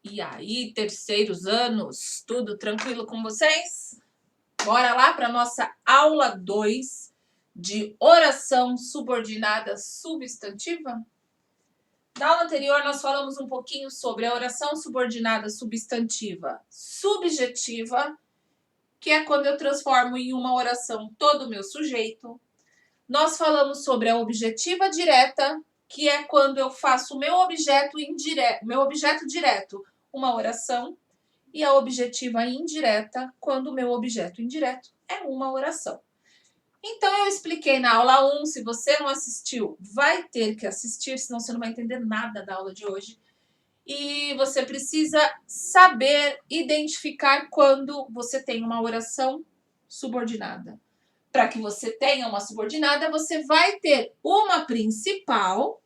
E aí, terceiros anos, tudo tranquilo com vocês? Bora lá para nossa aula 2 de oração subordinada substantiva? Na aula anterior, nós falamos um pouquinho sobre a oração subordinada substantiva subjetiva, que é quando eu transformo em uma oração todo o meu sujeito. Nós falamos sobre a objetiva direta, que é quando eu faço o meu objeto direto, uma oração, e a objetiva indireta, quando o meu objeto indireto é uma oração. Então, eu expliquei na aula 1, se você não assistiu, vai ter que assistir, senão você não vai entender nada da aula de hoje. E você precisa saber identificar quando você tem uma oração subordinada. Para que você tenha uma subordinada, você vai ter uma principal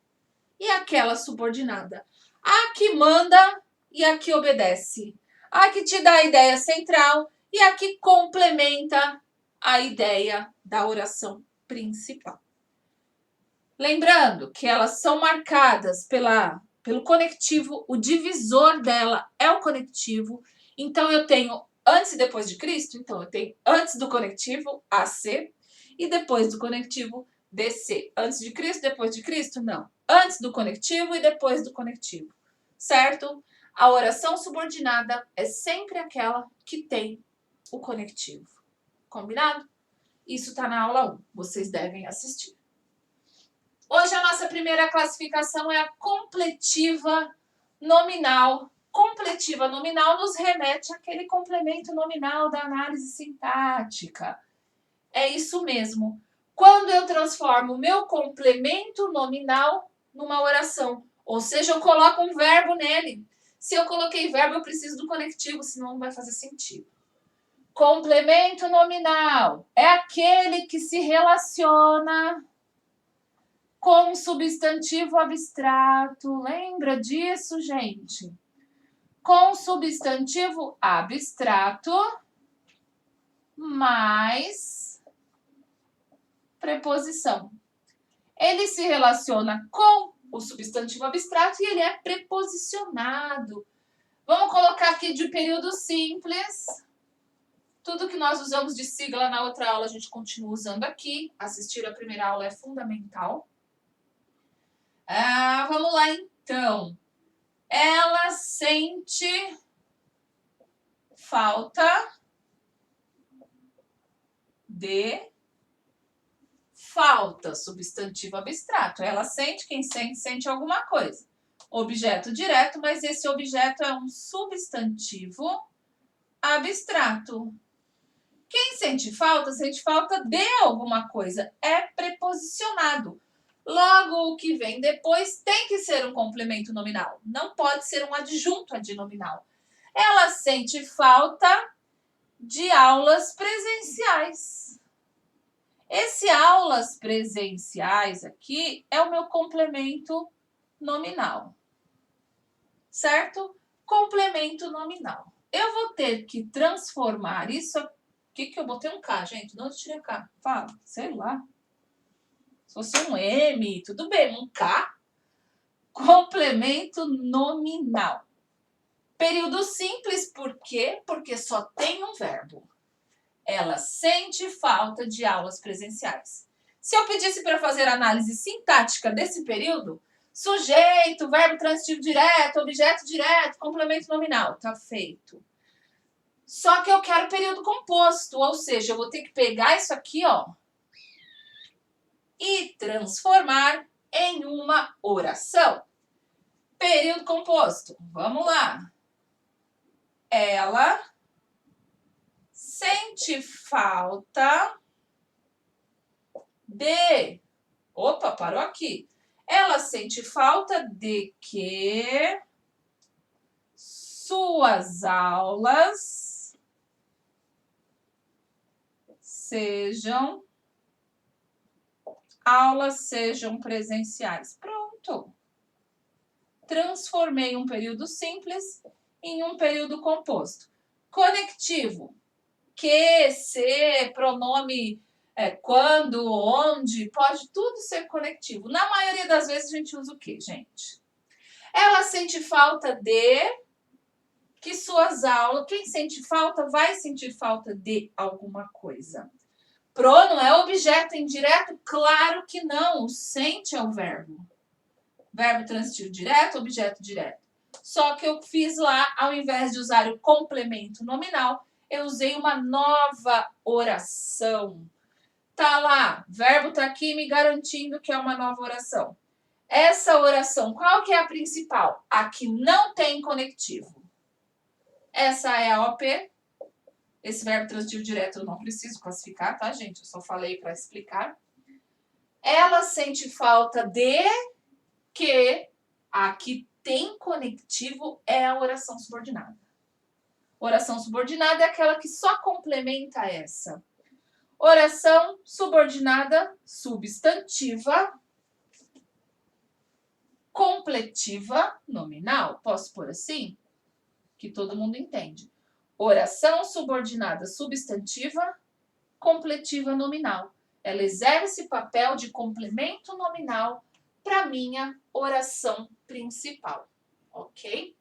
e aquela subordinada. A que manda e a que obedece. A que te dá a ideia central e a que complementa a ideia da oração principal. Lembrando que elas são marcadas pelo conectivo, o divisor dela é o conectivo. Então, eu tenho antes e depois de Cristo, então eu tenho antes do conectivo, AC, e depois do conectivo, DC. Antes de Cristo, depois de Cristo? Não. Antes do conectivo e depois do conectivo, certo? A oração subordinada é sempre aquela que tem o conectivo. Combinado? Isso está na aula 1. Vocês devem assistir. Hoje a nossa primeira classificação é a completiva nominal. Completiva nominal nos remete àquele complemento nominal da análise sintática. É isso mesmo. Quando eu transformo o meu complemento nominal numa oração, ou seja, eu coloco um verbo nele. Se eu coloquei verbo, eu preciso do conectivo, senão não vai fazer sentido. Complemento nominal é aquele que se relaciona com um substantivo abstrato. Lembra disso, gente? Com substantivo abstrato mais preposição. Ele se relaciona com o substantivo abstrato e ele é preposicionado. Vamos colocar aqui de período simples. Tudo que nós usamos de sigla na outra aula, a gente continua usando aqui. Assistir a primeira aula é fundamental. Vamos lá, então. Ela sente falta de falta, substantivo abstrato. Ela sente, quem sente, sente alguma coisa. Objeto direto, mas esse objeto é um substantivo abstrato. Quem sente falta de alguma coisa. É preposicionado. Logo, o que vem depois tem que ser um complemento nominal. Não pode ser um adjunto adnominal. Ela sente falta de aulas presenciais. Esse aulas presenciais aqui é o meu complemento nominal. Certo? Complemento nominal. Eu vou ter que transformar isso. O que eu botei um K, gente? De onde eu tirei K? Fala, sei lá. Se fosse um M, tudo bem, um K. Complemento nominal. Período simples, por quê? Porque só tem um verbo. Ela sente falta de aulas presenciais. Se eu pedisse para fazer análise sintática desse período, sujeito, verbo transitivo direto, objeto direto, complemento nominal, tá feito. Só que eu quero período composto, ou seja, eu vou ter que pegar isso aqui, ó, e transformar em uma oração. Período composto. Vamos lá. Ela sente falta de... Opa, parou aqui. Ela sente falta de que suas aulas sejam presenciais. Pronto. Transformei um período simples em um período composto. Conectivo. Que, se, pronome quando, onde, pode tudo ser conectivo. Na maioria das vezes a gente usa o quê, gente? Ela sente falta de que suas aulas, quem sente falta, vai sentir falta de alguma coisa. Prono é objeto indireto? Claro que não. O sente é o verbo. Verbo transitivo direto, objeto direto. Só que eu fiz lá, ao invés de usar o complemento nominal, eu usei uma nova oração. Tá lá, verbo tá aqui me garantindo que é uma nova oração. Essa oração, qual que é a principal? A que não tem conectivo. Essa é a OP. Esse verbo transitivo direto eu não preciso classificar, tá, gente? Eu só falei para explicar. Ela sente falta de que a que tem conectivo é a oração subordinada. Oração subordinada é aquela que só complementa essa. Oração subordinada substantiva, completiva, nominal. Posso pôr assim? Que todo mundo entende. Oração subordinada substantiva, completiva nominal. Ela exerce papel de complemento nominal para minha oração principal, ok?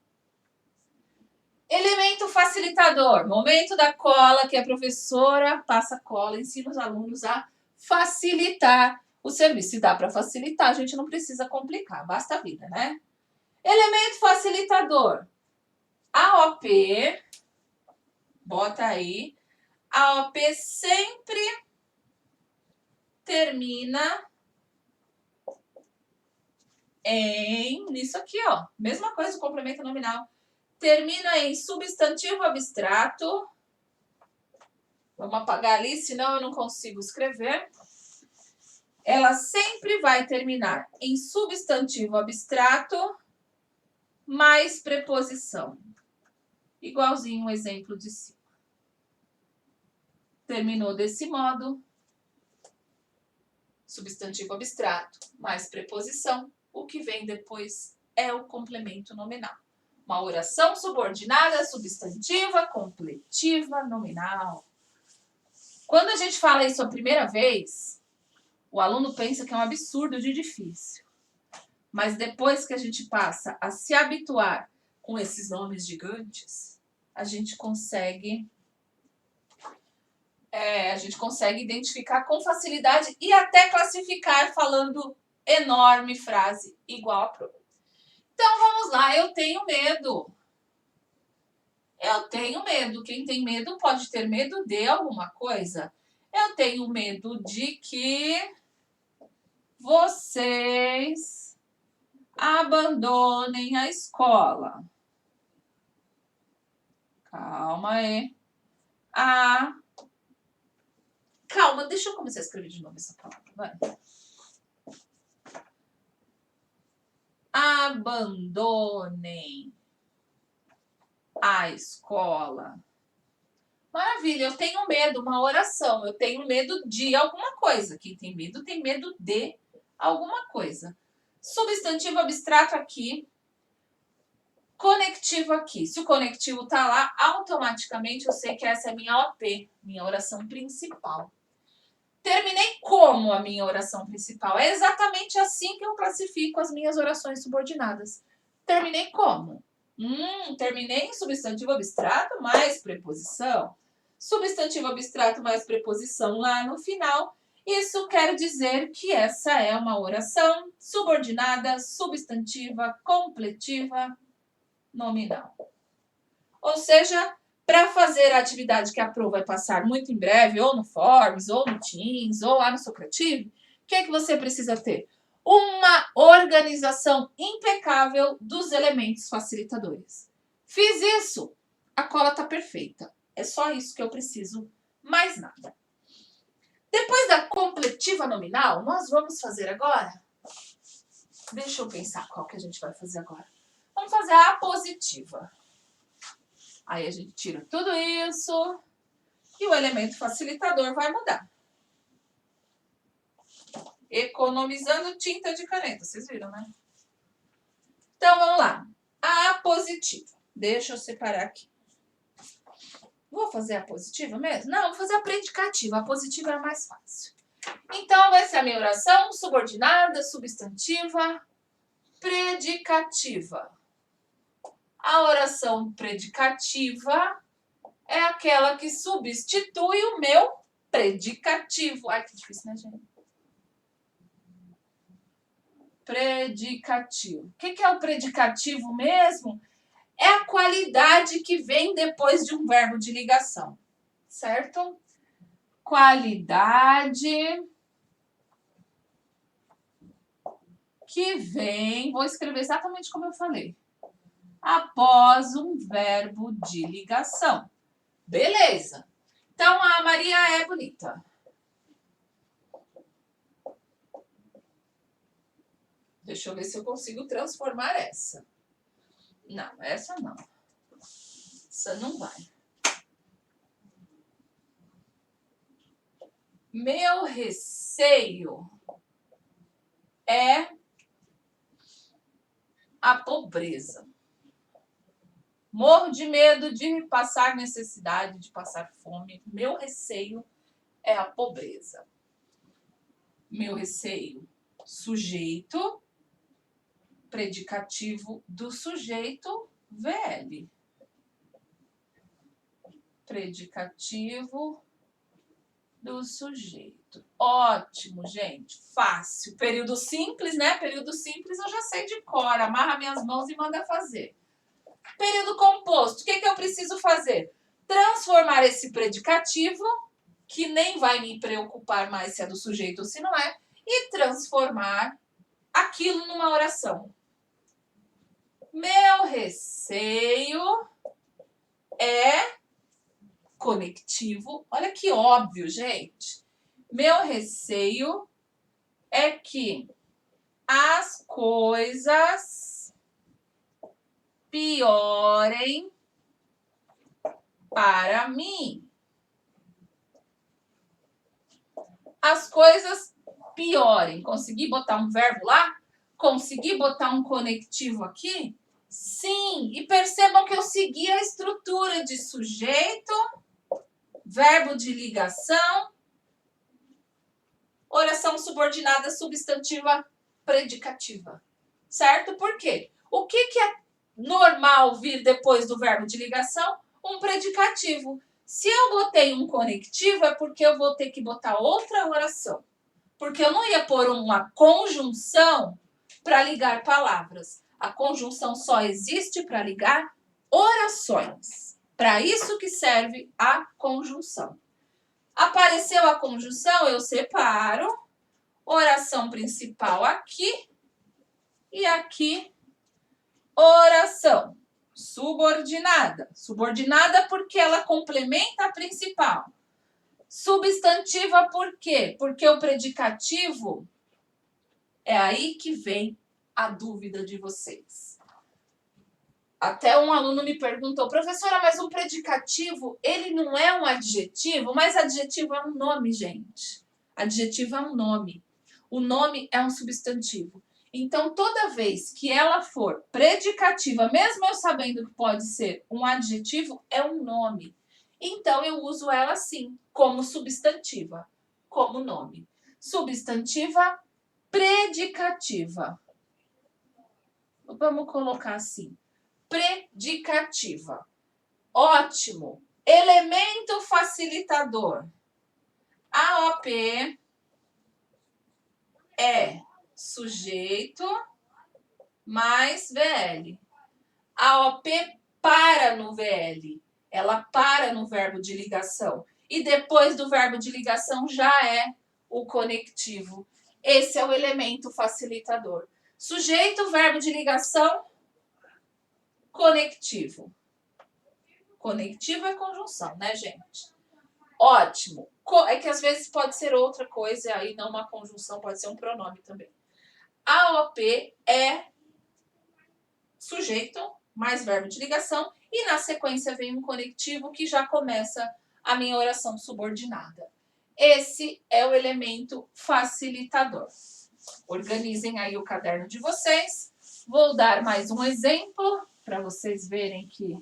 Elemento facilitador, momento da cola, que a professora passa cola, ensina os alunos a facilitar o serviço. Se dá para facilitar, a gente não precisa complicar, basta a vida, né? Elemento facilitador, AOP, bota aí, AOP sempre termina em, nisso aqui, ó, mesma coisa do complemento nominal. Termina em substantivo abstrato. Vamos apagar ali, senão eu não consigo escrever. Ela sempre vai terminar em substantivo abstrato mais preposição. Igualzinho o exemplo de cima. Terminou desse modo. Substantivo abstrato mais preposição. O que vem depois é o complemento nominal. Uma oração subordinada, substantiva, completiva, nominal. Quando a gente fala isso a primeira vez, o aluno pensa que é um absurdo de difícil. Mas depois que a gente passa a se habituar com esses nomes gigantes, a gente consegue identificar com facilidade e até classificar falando enorme frase igual a pro. Então, vamos lá. Eu tenho medo. Eu tenho medo. Quem tem medo pode ter medo de alguma coisa. Eu tenho medo de que vocês abandonem a escola. Calma aí. Calma, deixa eu começar a escrever de novo essa palavra. Vai. Abandonem a escola. Maravilha, eu tenho medo, uma oração. Eu tenho medo de alguma coisa. Quem tem medo de alguma coisa. Substantivo abstrato aqui. Conectivo aqui. Se o conectivo tá lá, automaticamente eu sei que essa é minha OP, minha oração principal. Terminei como a minha oração principal? É exatamente assim que eu classifico as minhas orações subordinadas. Terminei como? Terminei em substantivo abstrato mais preposição. Substantivo abstrato mais preposição lá no final. Isso quer dizer que essa é uma oração subordinada, substantiva, completiva, nominal. Ou seja, para fazer a atividade que a Pro vai passar muito em breve, ou no Forms, ou no Teams, ou lá no Socrative, o que é que você precisa ter? Uma organização impecável dos elementos facilitadores. Fiz isso, a cola está perfeita. É só isso que eu preciso, mais nada. Depois da completiva nominal, nós vamos fazer agora... Deixa eu pensar qual que a gente vai fazer agora. Vamos fazer a apositiva. Aí a gente tira tudo isso e o elemento facilitador vai mudar. Economizando tinta de caneta, vocês viram, né? Então, vamos lá. A apositiva. Deixa eu separar aqui. Vou fazer a positiva mesmo? Não, vou fazer a predicativa. A positiva é a mais fácil. Então, vai ser a minha oração subordinada, substantiva, predicativa. A oração predicativa é aquela que substitui o meu predicativo. Ai, que difícil, né, gente? Predicativo. O que é o predicativo mesmo? É a qualidade que vem depois de um verbo de ligação, certo? Qualidade que vem, vou escrever exatamente como eu falei, após um verbo de ligação. Beleza. Então, a Maria é bonita. Deixa eu ver se eu consigo transformar essa. Não, essa não. Essa não vai. Meu receio é a pobreza. Morro de medo de passar necessidade, de passar fome. Meu receio é a pobreza. Meu receio, sujeito, predicativo do sujeito, VL. Predicativo do sujeito. Ótimo, gente. Fácil. Período simples, né? Período simples eu já sei de cor. Amarra minhas mãos e manda fazer. Período composto. O que eu preciso fazer? Transformar esse predicativo, que nem vai me preocupar mais se é do sujeito ou se não é, e transformar aquilo numa oração. Meu receio é conectivo. Olha que óbvio, gente. Meu receio é que as coisas piorem para mim. As coisas piorem. Consegui botar um verbo lá? Consegui botar um conectivo aqui? Sim, e percebam que eu segui a estrutura de sujeito, verbo de ligação, oração subordinada substantiva predicativa. Certo? Por quê? O que é normal vir depois do verbo de ligação? Um predicativo. Se eu botei um conectivo, é porque eu vou ter que botar outra oração. Porque eu não ia pôr uma conjunção para ligar palavras. A conjunção só existe para ligar orações. Para isso que serve a conjunção. Apareceu a conjunção, eu separo. Oração principal aqui. E aqui, oração subordinada. Subordinada porque ela complementa a principal. Substantiva por quê? Porque o predicativo é aí que vem a dúvida de vocês. Até um aluno me perguntou, professora, mas um predicativo, ele não é um adjetivo? Mas adjetivo é um nome, gente. Adjetivo é um nome. O nome é um substantivo. Então, toda vez que ela for predicativa, mesmo eu sabendo que pode ser um adjetivo, é um nome. Então, eu uso ela assim, como substantiva, como nome. Substantiva predicativa. Vamos colocar assim. Predicativa. Ótimo. Elemento facilitador. AOP é sujeito mais VL. AOP para no VL. Ela para no verbo de ligação. E depois do verbo de ligação já é o conectivo. Esse é o elemento facilitador. Sujeito, verbo de ligação, conectivo. Conectivo é conjunção, né, gente? Ótimo. É que às vezes pode ser outra coisa, aí não uma conjunção, pode ser um pronome também. AOP é sujeito mais verbo de ligação e na sequência vem um conectivo que já começa a minha oração subordinada. Esse é o elemento facilitador. Organizem aí o caderno de vocês. Vou dar mais um exemplo para vocês verem que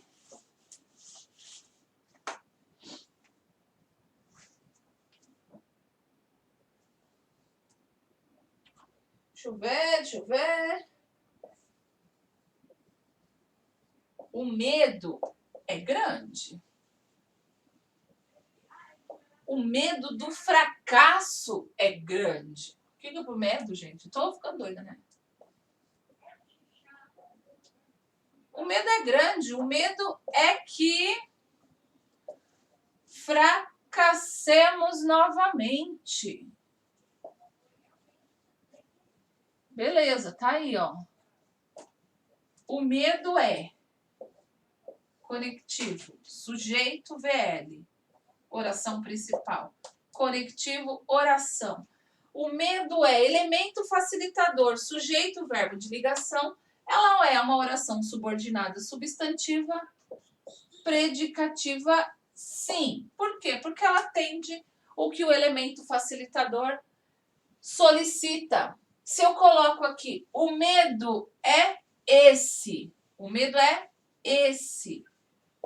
deixa eu ver. O medo é grande. O medo do fracasso é grande. O que é por medo, gente? Tô ficando doida, né? O medo é grande. O medo é que fracassemos novamente. Beleza, tá aí, ó. O medo é conectivo, sujeito VL, oração principal. Conectivo, oração. O medo é elemento facilitador, sujeito, verbo de ligação. Ela é uma oração subordinada substantiva, predicativa, sim. Por quê? Porque ela atende o que o elemento facilitador solicita. Se eu coloco aqui, o medo é esse. O medo é esse.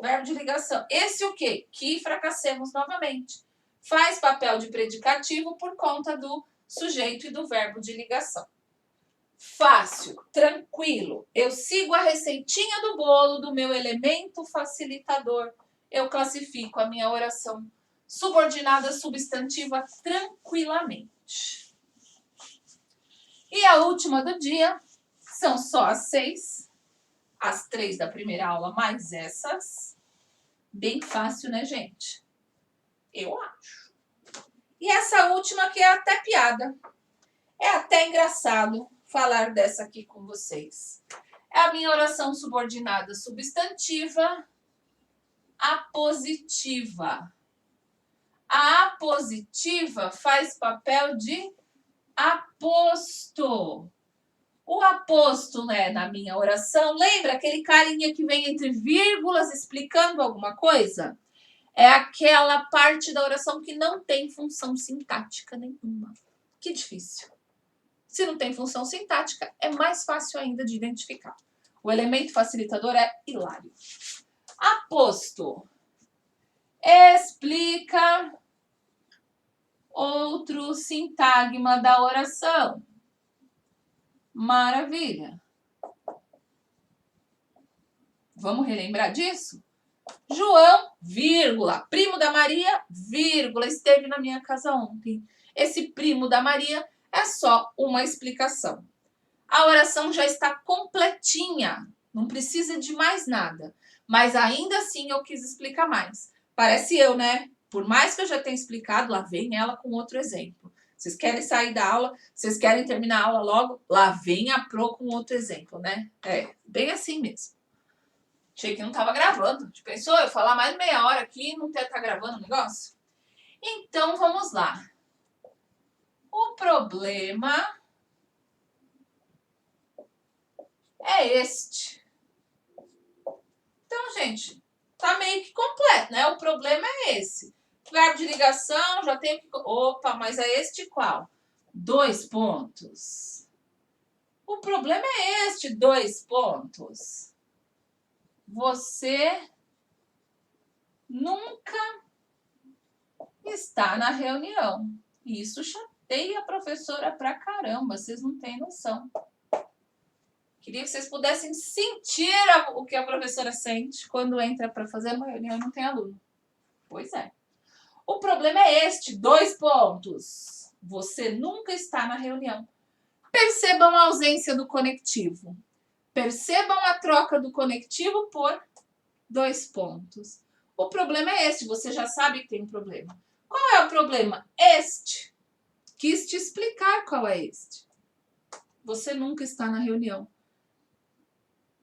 Verbo de ligação. Esse o quê? Que fracassemos novamente. Faz papel de predicativo por conta do sujeito e do verbo de ligação. Fácil, tranquilo. Eu sigo a receitinha do bolo do meu elemento facilitador. Eu classifico a minha oração subordinada substantiva tranquilamente. E a última do dia são só as 6, as 3 da primeira aula mais essas. Bem fácil, né, gente? Eu acho. E essa última que é até piada. É até engraçado falar dessa aqui com vocês. É a minha oração subordinada substantiva apositiva. A apositiva faz papel de aposto. O aposto, né, na minha oração, lembra aquele carinha que vem entre vírgulas explicando alguma coisa? É aquela parte da oração que não tem função sintática nenhuma. Que difícil. Se não tem função sintática, é mais fácil ainda de identificar. O elemento facilitador é hilário. Aposto. Explica outro sintagma da oração. Maravilha. Vamos relembrar disso? João, vírgula, primo da Maria, vírgula, esteve na minha casa ontem. Esse primo da Maria é só uma explicação. A oração já está completinha, não precisa de mais nada. Mas ainda assim eu quis explicar mais. Parece eu, né? Por mais que eu já tenha explicado, lá vem ela com outro exemplo. Vocês querem sair da aula, vocês querem terminar a aula logo, lá vem a Pro com outro exemplo, né? É, bem assim mesmo. Achei que não estava gravando. Pensou eu falar mais meia hora aqui e não estar gravando o negócio? Então, vamos lá. O problema é este. Então, gente, tá meio que completo, né? O problema é esse. Verbo de ligação, já tem que... Opa, mas é este qual? 2 pontos. O problema é este, 2 pontos. Você nunca está na reunião. Isso chateia a professora pra caramba, vocês não têm noção. Queria que vocês pudessem sentir o que a professora sente quando entra para fazer uma reunião e não tem aluno. Pois é. O problema é este, 2 pontos. Você nunca está na reunião. Percebam a ausência do conectivo. Percebam a troca do conectivo por 2 pontos. O problema é este, você já sabe que tem um problema. Qual é o problema? Este. Quis te explicar qual é este. Você nunca está na reunião.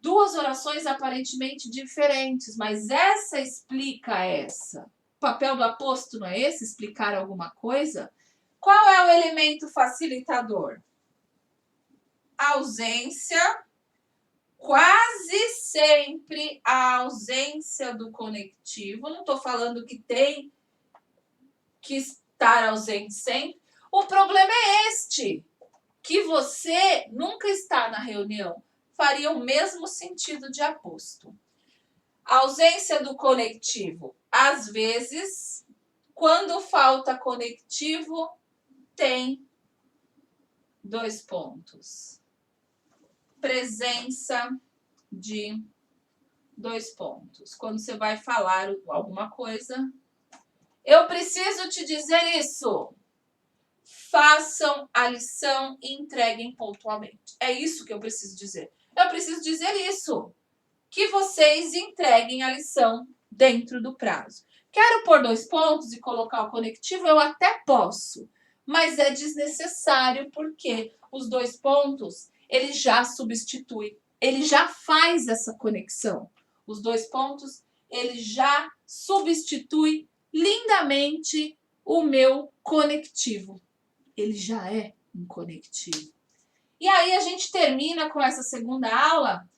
2 orações aparentemente diferentes, mas essa explica essa. O papel do aposto não é esse? Explicar alguma coisa? Qual é o elemento facilitador? Ausência. Quase sempre a ausência do conectivo. Não estou falando que tem que estar ausente sempre. O problema é este, que você nunca está na reunião. Faria o mesmo sentido de aposto. A ausência do conectivo, às vezes, quando falta conectivo, tem 2 pontos. Presença de 2 pontos. Quando você vai falar alguma coisa, eu preciso te dizer isso. Façam a lição e entreguem pontualmente. É isso que eu preciso dizer. Eu preciso dizer isso. Que vocês entreguem a lição dentro do prazo. Quero pôr 2 pontos e colocar o conectivo? Eu até posso. Mas é desnecessário porque os 2 pontos, ele já substitui. Ele já faz essa conexão. Os 2 pontos, ele já substitui lindamente o meu conectivo. Ele já é um conectivo. E aí a gente termina com essa segunda aula,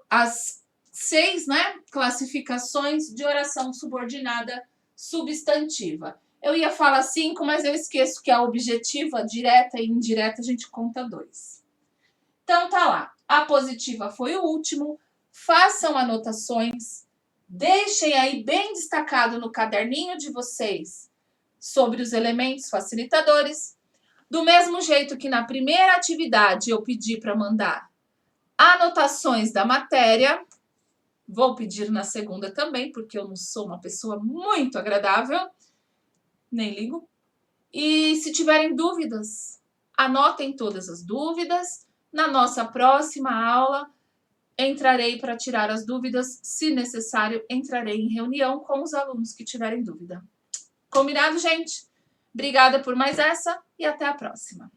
as 6, né, classificações de oração subordinada substantiva. Eu ia falar 5, mas eu esqueço que a objetiva, direta e indireta, a gente conta 2. Então tá lá. A positiva foi o último. Façam anotações. Deixem aí bem destacado no caderninho de vocês sobre os elementos facilitadores. Do mesmo jeito que na primeira atividade eu pedi para mandar anotações da matéria, vou pedir na segunda também, porque eu não sou uma pessoa muito agradável, nem ligo. E se tiverem dúvidas, anotem todas as dúvidas. Na nossa próxima aula, entrarei para tirar as dúvidas. Se necessário, entrarei em reunião com os alunos que tiverem dúvida. Combinado, gente? Obrigada por mais essa e até a próxima.